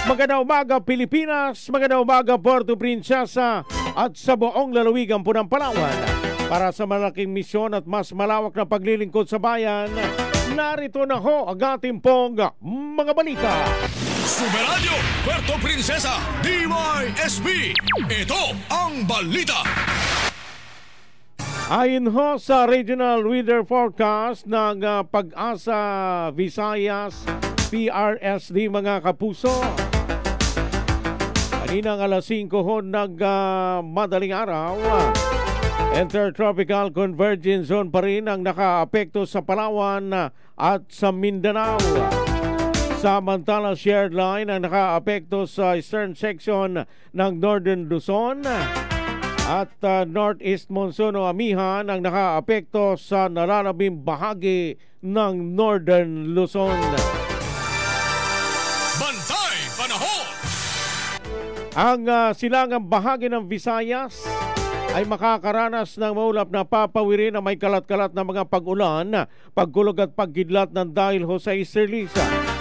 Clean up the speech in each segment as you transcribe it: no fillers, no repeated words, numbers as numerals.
Magandang umaga Pilipinas, magandang umaga Puerto Princesa at sa buong lalawigan po ng Palawan. Para sa malaking misyon at mas malawak na paglilingkod sa bayan, narito na ho ang ating pong mga balita. Super Radio Puerto Princesa DYSP. Ito ang balita. Ayon ho sa Regional Weather Forecast ng Pag-asa Visayas PRSD mga kapuso, kaninang alas 5 ho madaling araw, Intertropical Convergence Zone pa rin ang nakaapekto sa Palawan at sa Mindanao. Samantala, shared line ang nakaapekto sa eastern section ng Northern Luzon at Northeast Monsoon o Amihan ang nakaapekto sa nalalabing bahagi ng Northern Luzon. Bantay Panahon! Ang silangang bahagi ng Visayas ay makakaranas ng maulap na papawirin na may kalat-kalat na mga pag-ulan, pagkulog at pagkidlat ng dahil ho sa easterlies.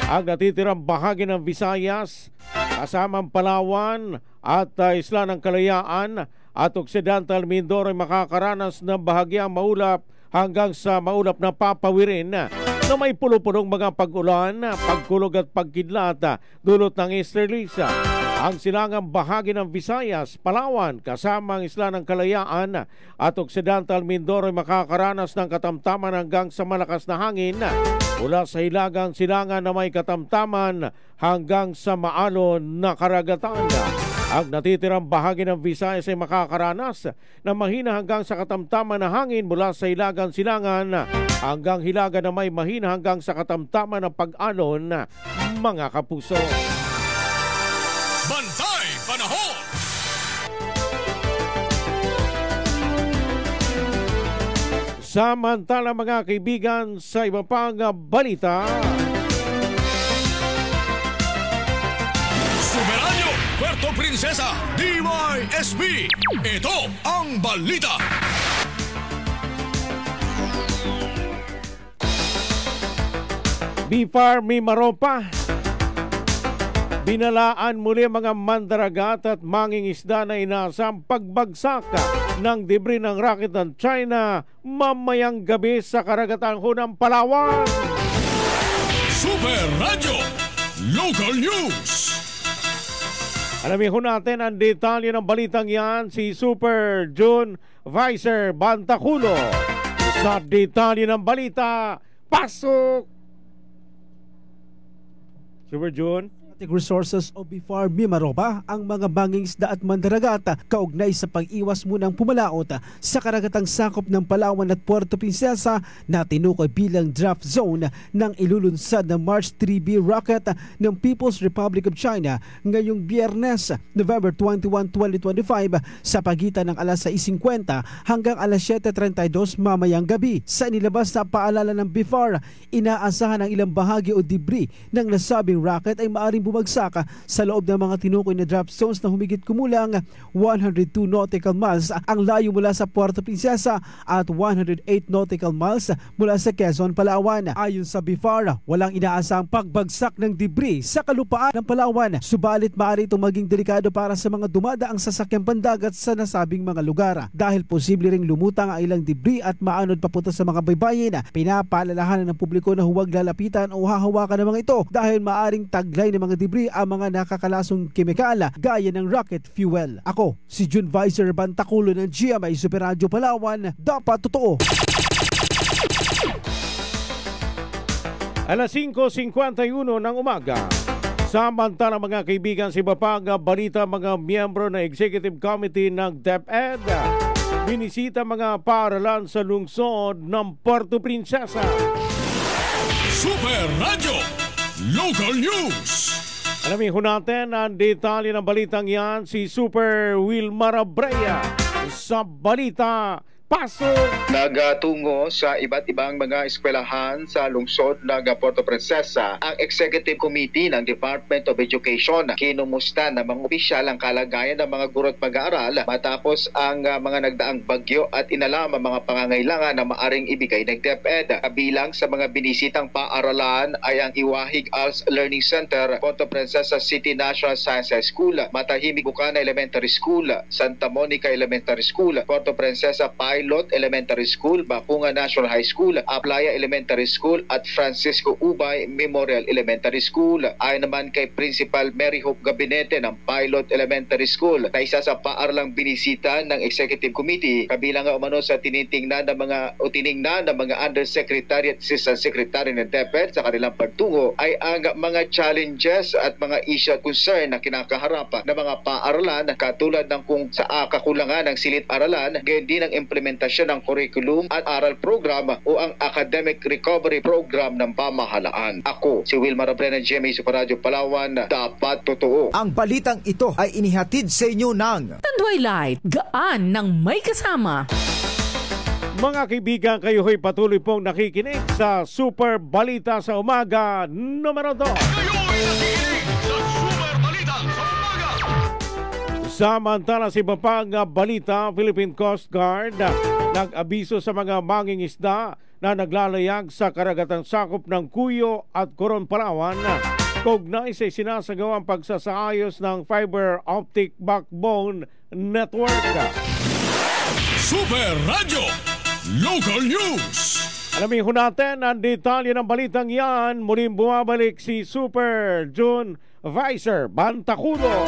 Ang natitirang bahagi ng Visayas, kasamang Palawan at Isla ng Kalayaan at Occidental Mindoro ay makakaranas ng bahagyang maulap hanggang sa maulap na papawirin na may pulo-pulong mga pag-ulan, pagkulog at pagkidlat dulot ng easterlies. Ang silangang bahagi ng Visayas, Palawan, kasamang Isla ng Kalayaan at Occidental Mindoro ay makakaranas ng katamtaman hanggang sa malakas na hangin mula sa hilagang silangan na may katamtaman hanggang sa maalon na karagatan. Ang natitirang bahagi ng Visayas ay makakaranas ng mahina hanggang sa katamtaman na hangin mula sa hilagang silangan hanggang hilaga na may mahina hanggang sa katamtaman ng pag-alon, mga kapuso. Bantay Panahon! Samantala mga kaibigan, sa iba pang balita, Super Radio Puerto Princesa DYSP. Ito ang balita. BIFAR Mimaropa, binalaan muli mga mandaragat at mangingisda na inaasang pagbagsak ng debris ng rocket ng China mamayang gabi sa karagatan ho ng Palawan. Super Radio Local News. Alamin ho natin ang detalye ng balitang yan, si Super June Vicer Bantaculo. Sa detalye ng balita, pasok! Super June. Resources o BIFAR Mimaropa ang mga mangingisda at mandaragata kaugnay sa pag-iwas munang pumalaot sa karagatang sakop ng Palawan at Puerto Princesa na tinukoy bilang draft zone ng ilulunsad na March 3B rocket ng People's Republic of China ngayong Biyernes, November 21, 2025 sa pagitan ng alas 6:50 hanggang alas 7:32 mamayang gabi. Sa inilabas na paalala ng BIFAR, inaasahan ang ilang bahagi o debris ng nasabing rocket ay maaring bumagsak sa loob ng mga tinukoy na drop zones na humigit kumulang 102 nautical miles ang layo mula sa Puerto Princesa at 108 nautical miles mula sa Quezon, Palawan. Ayon sa BIFAR, walang inaasang pagbagsak ng debris sa kalupaan ng Palawan. Subalit maaari itong maging delikado para sa mga dumadaang sasakyang pandagat sa nasabing mga lugar dahil posible ring lumutang ang ilang debris at maanod papunta sa mga baybayin. Pinapaalalahanan ng publiko na huwag lalapitan o hahawakan ng mga ito dahil maaring taglay ng mga debris ang mga nakakalasong kemikal gaya ng rocket fuel. Ako, si June Vicer Bantaculo ng GMA Super Radio Palawan. Dapat totoo. Alas 5:51 ng umaga. Samantala mga kaibigan, si iba pang balita, mga miyembro ng Executive Committee ng DepEd binisita mga paaralan sa lungsod ng Puerto Princesa. Super Radio Local News. Alamin ho natin ang detalye ng balitang yan, si Super Wilmar Abrea sa balita Pasok! Nagatungo sa iba't ibang mga eskwelahan sa lungsod ng Puerto Princesa ang Executive Committee ng Department of Education. Kinumusta ng mga opisyal ang kalagayan ng mga guro at mag-aaral matapos ang mga nagdaang bagyo at inalam ang mga pangangailangan na maaring ibigay ng DepEd. Kabilang sa mga binisitang paaralan ay ang Iwahig Arts Learning Center, Puerto Princesa City National Science High School, Matahimig Bukana Elementary School, Santa Monica Elementary School, Puerto Princesa Pilot Elementary School, Bakunga National High School, Aplaya Elementary School at Francisco Ubay Memorial Elementary School. Ayon naman kay Principal Mary Hope Gabinete ng Pilot Elementary School na isa sa paaralang binisita ng Executive Committee, kabilang nga umano sa tiningnan ng mga Undersecretary at Assistant Secretary ng DepEd sa kanilang pagtungo ay ang mga challenges at mga issue at concern na kinakaharap ng mga paaralan katulad ng kung sa kakulangan ng silid-aralan, gayon din ang implementasyon ng curriculum at aral program o ang academic recovery program ng pamahalaan. Ako, si Wilmar Abrena, GMA Super Radio Palawan, dapat totoo. Ang balitang ito ay inihatid sa inyo ng Tanduay Light, gaan ng may kasama. Mga kaibigan, kayo ho'y patuloy pong nakikinig sa Super Balita sa Umaga numero 2. Kayo'y nakikinig sa Super Balita sa Umaga. Samantala sa iba pang balita, Philippine Coast Guard nag-abiso sa mga mangingisda na naglalayag sa karagatang sakop ng Cuyo at Coron, Palawan kaugnay sa sinasagawang pagsasaayos ng fiber optic backbone network. Super Radio Local News. Alamin ho natin ang detalye ng balitang yan. Muling bumabalik si Super June Vicer Bantacudo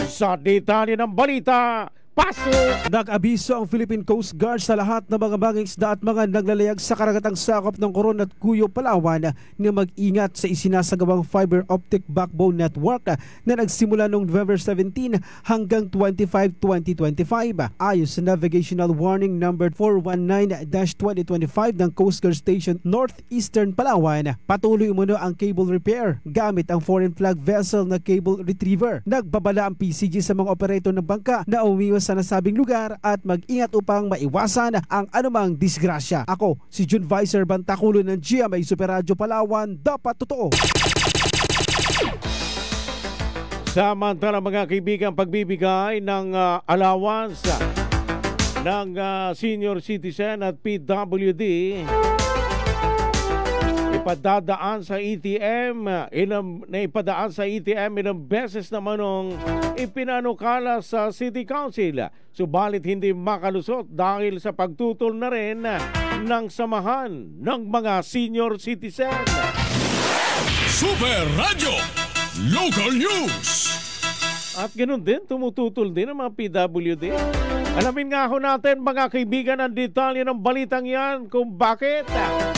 sa detalye ng balita. Pasok! Nag-abiso ang Philippine Coast Guard sa lahat ng mga mangingisda at mga naglalayag sa karagatang sakop ng Coron at Cuyo, Palawan na mag-ingat sa isinasagawang fiber optic backbone network na nagsimula noong November 17 hanggang 25, 2025. Ayon sa Navigational Warning number 419-2025 ng Coast Guard Station Northeastern Palawan, patuloy umano ang cable repair gamit ang foreign flag vessel na cable retriever. Nagbabala ang PCG sa mga operator ng bangka na umiwas sa nasabing lugar at mag-ingat upang maiwasan ang anumang disgrasya. Ako, si June Vicer Bantaculo ng GMA Super Radio Palawan, dapat totoo. Samantala mga kaibigan, pagbibigay ng allowance ng senior citizen at PWD ipadaan sa ATM ilang beses naman nung ipinanukala sa City Council. Subalit hindi makalusot dahil sa pagtutol na rin ng samahan ng mga senior citizen. Super Radio Local News. At ganoon din, tumututol din ang mga PWD. Alamin nga ho natin mga kaibigan ang detalye ng balitang yan kung bakit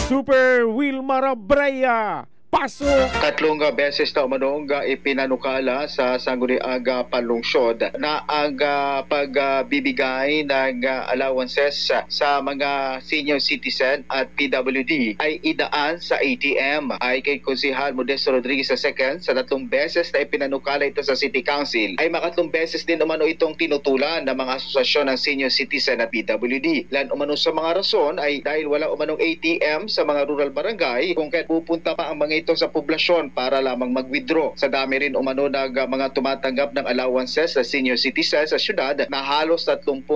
Super Wilmar Abrena. Pasok! Tatlong beses na umanong ipinanukala sa Sangguniang Panlungsod na ang pagbibigay ng allowances sa mga senior citizen at PWD ay idaan sa ATM. Ay kay Konsehal Modesto Rodriguez II, sa tatlong beses na ipinanukala ito sa City Council, ay makatlong beses din umano itong tinutulan ng mga asosasyon ng senior citizen at PWD. Lan umano sa mga rason ay dahil wala umanong ATM sa mga rural barangay kung kaya pupunta pa ang mga ito sa poblasyon para lamang mag-withdraw. Sa dami rin umano ng mga tumatanggap ng allowances sa senior citizens sa syudad na halos 30,000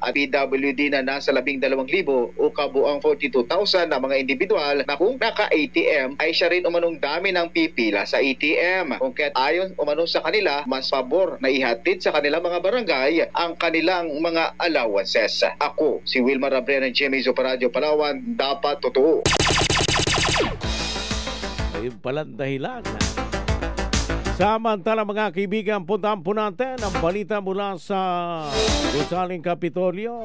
at PWD na nasa 12,000 o kabuang 42,000 na mga individual na kung naka-ATM ay siya rin umanong dami ng pipila sa ATM. Kung kaya't ayon umano sa kanila, mas pabor na ihatid sa kanilang mga barangay ang kanilang mga allowances. Ako, si Wilmar Abrena ng GMA Super Radio Palawan, dapat totoo. Ayun palang dahilan. Samantala mga kaibigan, puntahan po natin ang balita mula sa Gusaling Kapitolyo.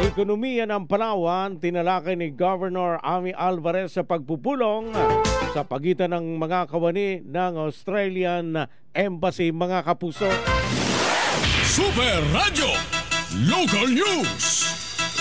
Ekonomiya ng Palawan, tinalakay ni Governor Amy Alvarez sa pagpupulong sa pagitan ng mga kawani ng Australian Embassy, mga kapuso. Super Radio Local News.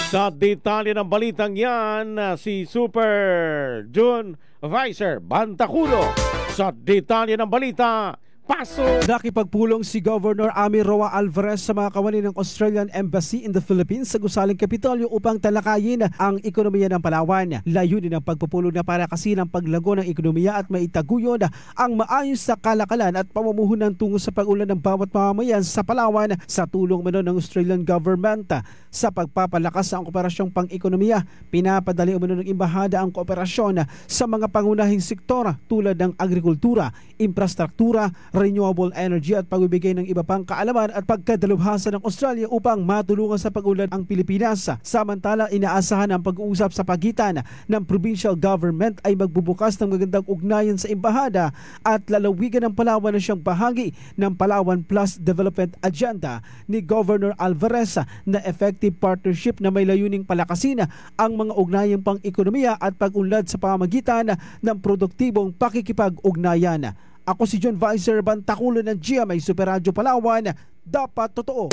Sa detalye ng balitang yan, si Super June Vicer Bantacudo sa detalye ng balita. Paso! Nakipagpulong si Governor Amir Roa Alvarez sa mga kawani ng Australian Embassy in the Philippines sa gusaling Kapitolyo upang talakayin ang ekonomiya ng Palawan. Layunin ng pagpupulong na para kasi ng paglago ng ekonomiya at maitaguyod ang maayos sa kalakalan at pamumuhunan tungo sa pag-ulan ng bawat mamamayan sa Palawan sa tulong umano ng Australian Government. Sa pagpapalakas sa operasyong pang-ekonomiya, pinapadali umano ng Embahada ang kooperasyon sa mga pangunahing sektor tulad ng agrikultura, infrastruktura, renewable energy at pagbibigay ng iba pang kaalaman at pagkadalubhasa ng Australia upang matulungan sa pag-unlad ang Pilipinas. Samantala, inaasahan ang pag-uusap sa pagitan ng provincial government ay magbubukas ng magandang ugnayan sa embahada at lalawigan ng Palawan na siyang bahagi ng Palawan Plus Development Agenda ni Governor Alvarez na effective partnership na may layuning palakasin ang mga ugnayang pang-ekonomiya at pag-unlad sa pamamagitan ng produktibong pakikipag-ugnayan. Ako si John Vicer Bantakulo ng GMA Super Radio Palawan. Dapat totoo.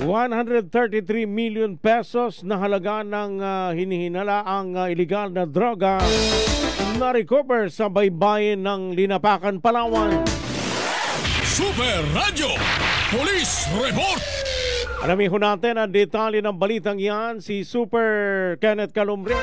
133 million pesos na halaga ng hinihinala ang illegal na droga na recover sa baybayin ng Linapakan, Palawan. Super Radio Police Report. Alamin ho natin ang detalye ng balitang yan si Super Kenneth Calumbrez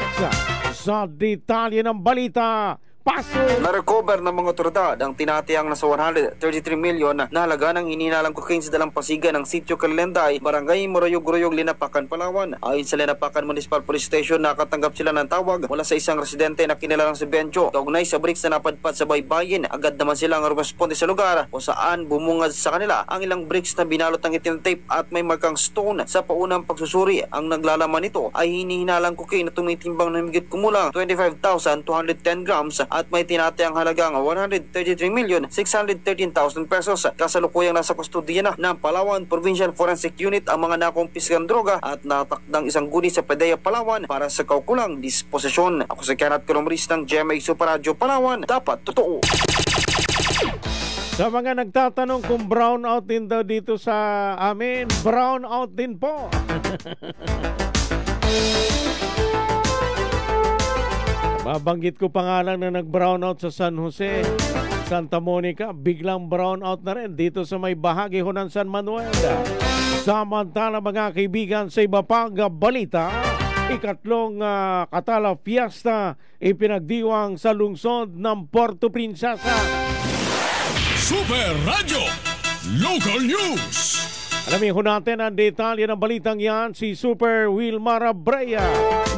sa detalye ng balita. Paso! Na-recover ng mga otoridad ang tinatayang nasa 133 milyon na halaga ng hinihinalang cocaine sa dalampasigan ng Sitio Calenday, Barangay Morayog-Guruyog, Linapakan, Palawan. Ayon sa Linapakan Municipal Police Station, nakatanggap sila ng tawag mula sa isang residente na kilalang si Benjo. Kaugnay sa bricks na napadpad sa baybayin, agad naman silang responde sa lugar kung saan bumungad sa kanila ang ilang bricks na binalot ng itim tape at may markang stone. Sa paunang pagsusuri, ang naglalaman nito ay hinihinalang cocaine na tumitimbang na higit kumulang 25,210 grams at may tinatayang halagang 133,613,000 pesos. Kasalukuyang nasa kustodiya na ng Palawan Provincial Forensic Unit ang mga nakumpisgang droga at natakdang isang guni sa PDEA Palawan para sa kaukulang disposisyon. Ako si Kenneth Calumbrez ng GMA Super Radio Palawan. Dapat totoo. Sa mga nagtatanong kung brown out din daw dito sa amin, brown out din po. Mabanggit ko pa nga lang na nag-brownout sa San Jose, Santa Monica, biglang brownout na rin dito sa may bahagi ho ng San Manuel. Samantala mga kaibigan, sa iba pang balita, ikatlong Katala Fiesta ipinagdiwang sa lungsod ng Puerto Princesa. Super Radio Local News. Alamin ho natin ang detalye ng balitang yan si Super Wilmar Abreya.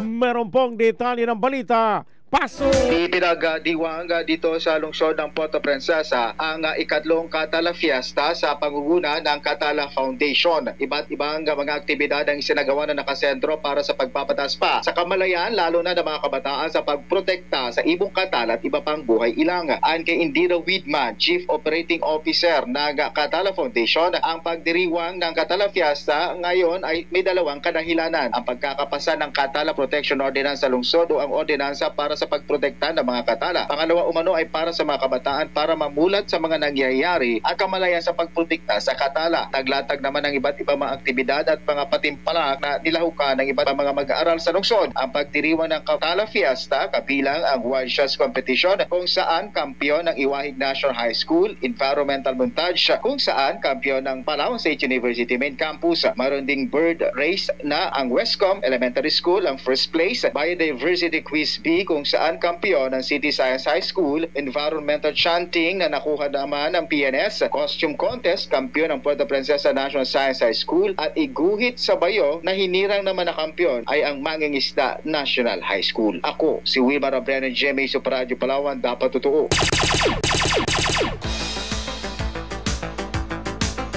Meron pong detalye ng balita. Paso! Ipinagdiwang dito sa lungsod ng Puerto Princesa ang ikatlong Katala Fiesta sa pangunguna ng Katala Foundation. Iba't ibang mga aktibidad ang isinagawa na nakasentro para sa pagpapatas pa sa kamalayan, lalo na ng mga kabataan sa pagprotekta sa ibong Katala at iba pang buhay ilang. Ayon kay Indira Widman, Chief Operating Officer ng Katala Foundation, ang pagdiriwang ng Katala Fiesta ngayon ay may dalawang kadahilanan. Ang pagkakapasa ng Katala Protection Ordinance sa lungsod o ang ordinansa para sa pagprotekta ng mga Katala. Pangalawa umano ay para sa mga kabataan para mamulat sa mga nangyayari at kamalayan sa pagprotekta sa Katala. Naglatag naman ng iba't ibang mga aktibidad at mga patimpalak na nilahukan ng iba't mga mag-aaral sa lungsod. Ang pagdiriwang ng Katala Fiesta kabilang ang Wild Shots Competition kung saan kampiyon ng Iwahig National High School, Environmental Montage kung saan kampiyon ng Palawan State University Main Campus. Mayroon ding bird race na ang Westcom Elementary School ang first place, Biodiversity Quiz B kung saan kampiyon ng City Science High School, Environmental Chanting na nakuha naman ng PNS, Costume Contest, kampiyon ng Puerto Princesa National Science High School at Iguhit sa Bayo na hinirang naman na kampiyon ay ang Mangingisda National High School. Ako, si Wilmar Abreya ng GMA Super Radio Palawan, dapat totoo.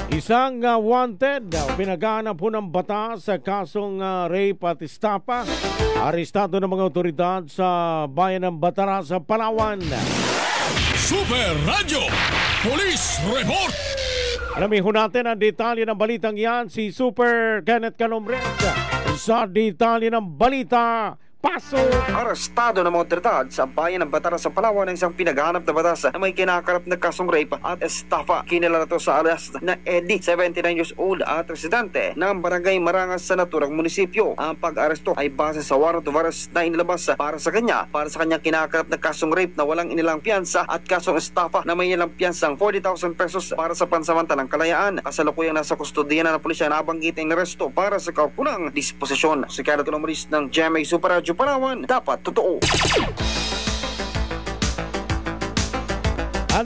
Isang wanted, pinaghahanap po ng batas sa kasong rape at estapa. Arestado ng mga otoridad sa bayan ng Batara sa Palawan. Super Radio Police Report. Alamin ho natin ang detalye ng balitang yan si Super Kenneth Calumbrez sa detalye ng balita. Paso. Arestado ng mga otoridad sa bayan ng Batara sa Palawan ng isang pinaghahanap na batas na may kinakarap na kasong rape at estafa. Kinilala to sa alias na Eddie, 79 years old at residente ng barangay Marangas sa naturang munisipyo. Ang pag-aresto ay base sa warrant of arrest na inilabas para sa kanyang kinakarap na kasong rape na walang inilang piyansa at kasong estafa na may inilang piyansang 40,000 pesos para sa pansamantalang kalayaan. Kasalukuyang nasa kustodiya na ng pulisya na nabanggit ang aresto para sa kaukulang disposisyon. Secretary Maris ng GMA Super Radio Palawan, dapat totoo.